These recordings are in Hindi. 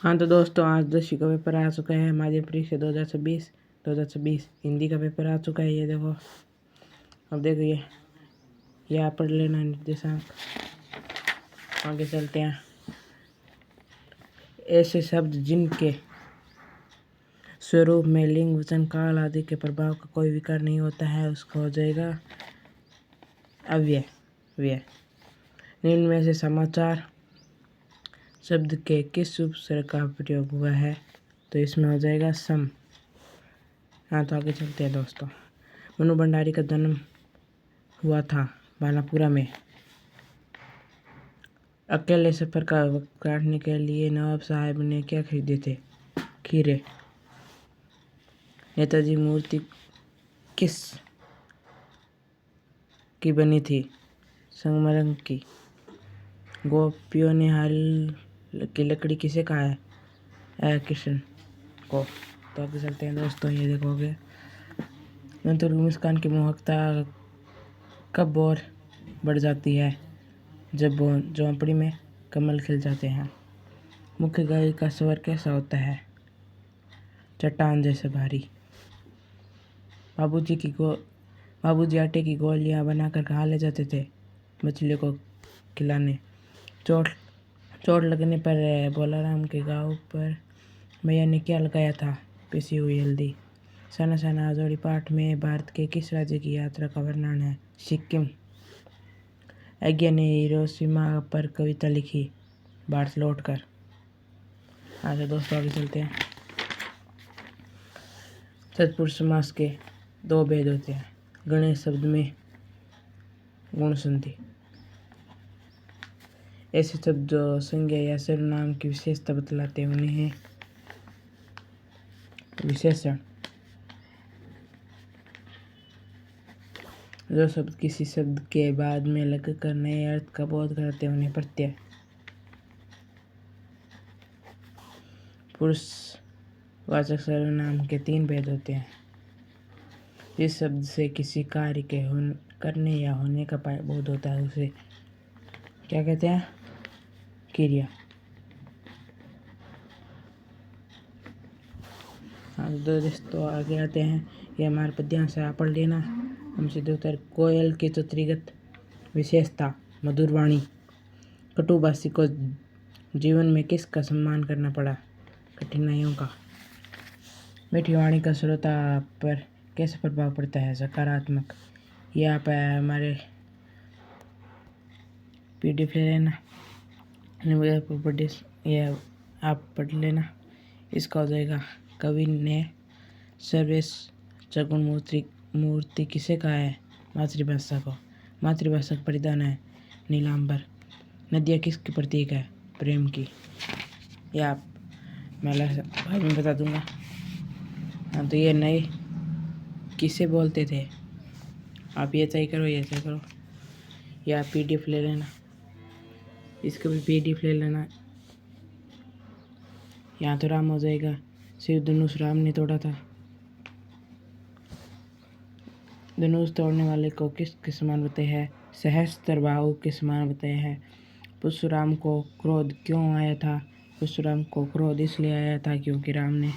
हाँ तो दोस्तों, आज 10वीं का पेपर आ चुका है। माध्यमिक परीक्षा 2026 हिंदी का पेपर आ चुका है। ये देखो, अब देखो ये आप पढ़ लेना निर्देशांक। आगे चलते हैं। ऐसे शब्द जिनके स्वरूप में लिंग, वचन, काल आदि के प्रभाव का कोई विकार नहीं होता है, उसका हो जाएगा अव्यय। व्यय। निम्न में से समाचार शब्द के किस उपसर्ग का प्रयोग हुआ है? तो इसमें हो जाएगा सम। हाँ तो आगे चलते हैं दोस्तों। मनु भंडारी का जन्म हुआ था बालापुरा में। अकेले सफर का वक्त काटने के लिए नवाब साहब ने क्या खरीदे थे? खीरे। नेताजी मूर्ति किस की बनी थी? संगमरमर की। गोपियों ने हाल की लकड़ी किसे कहा है? कृष्ण को। तो आगे चलते हैं दोस्तों। ये देखोगे, मंत्र मुस्कान की मोहकता कब और बढ़ जाती है? जब झोंपड़ी में कमल खिल जाते हैं। मुख्य गाय का स्वर कैसा होता है? चट्टान जैसे भारी। बाबूजी आटे की गोलियां बनाकर कहाँ ले जाते थे? मछलियों को खिलाने। चोट लगने पर बोलाराम के गांव पर मैया ने क्या लगाया था? पिसी हुई हल्दी। सना सना आजोड़ी पाठ में भारत के किस राज्य की यात्रा का वर्णन है? सिक्किम। आज्ञा ने हिरोशिमा पर कविता लिखी भारत लौटकर। आगे दोस्तों आगे चलते हैं। तत्पुरुष समास के दो भेद होते हैं। गणेश शब्द में गुण संधि। ऐसे शब्द जो संज्ञा या सर्वनाम की विशेषता बतलाते हैं उन्हें विशेषण। जो शब्द किसी शब्द के बाद में लगकर नए अर्थ का बोध कराते हैं उन्हें प्रत्यय। पुरुषवाचक सर्वनाम के तीन भेद होते हैं। जिस शब्द से किसी कार्य के करने या होने का बोध होता है उसे क्या कहते हैं? क्रिया। हाँ दोस्तों आगे आते हैं। ये हमारे पद्यांश है, आप पढ़ लेना। हम सीधे उत्तर। कोयल की चतुर्गत विशेषता मधुर वाणी। कटुभाषी को जीवन में किसका सम्मान करना पड़ा? कठिनाइयों का। मीठी वाणी का श्रोता पर कैसा प्रभाव पड़ता है? सकारात्मक। ये आप हमारे PDF ले लेना, ये आप पढ़ लेना। इसका हो जाएगा कवि ने सर्वेश सगुण मूर्ति किसे कहा है? मातृभाषा को। मातृभाषा का परिधान है नीलांबर। नदियाँ किसकी प्रतीक है? प्रेम की। या आप मैं बाद में बता दूंगा। हाँ तो ये नए किसे बोलते थे? आप ये तय करो, ये तय करो। या PDF ले लेना, इसका भी PDF ले लेना। यहाँ तो राम हो जाएगा। शिव धनुष राम ने तोड़ा था। धनुष तोड़ने वाले को किसके समान बताया है? सहस्त्रबाहु के समान बताया है। परशुराम को क्रोध क्यों आया था? परशुराम को क्रोध इसलिए आया था क्योंकि राम ने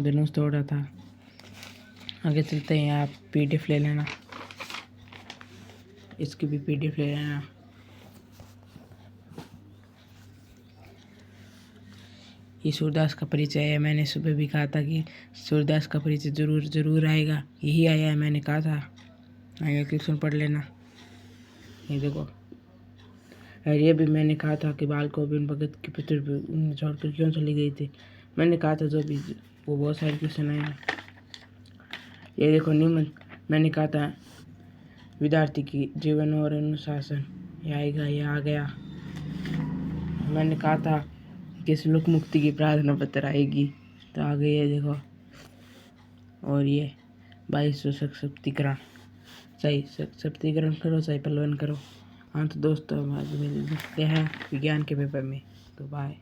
धनुष तोड़ा था। आगे चलते हैं। आप PDF ले लेना, इसकी भी PDF ले लेना। ये सूरदास का परिचय है। मैंने सुबह भी कहा था कि सूरदास का परिचय जरूर आएगा। यही आया है, मैंने कहा था। आगे क्वेश्चन पढ़ लेना। ये देखो, और ये भी मैंने कहा था कि बाल गोविंद भगत की पुत्र छोड़कर क्यों चली गई थी? मैंने कहा था जो भी वो बहुत सारे क्वेश्चन आए ना। ये देखो, निम्न मैंने कहा था विद्यार्थी की जीवन और अनुशासन, ये आएगा, ये आ गया। मैंने कहा था कि श्लोक मुक्ति की प्रार्थना पत्र आएगी, तो आ गई है देखो। और ये 2200 सशक्तिकरण, सही सशक्तिकरण करो चाहे पलवन करो। हाँ तो दोस्तों, आज मिलते हैं विज्ञान के पेपर में। तो बाय।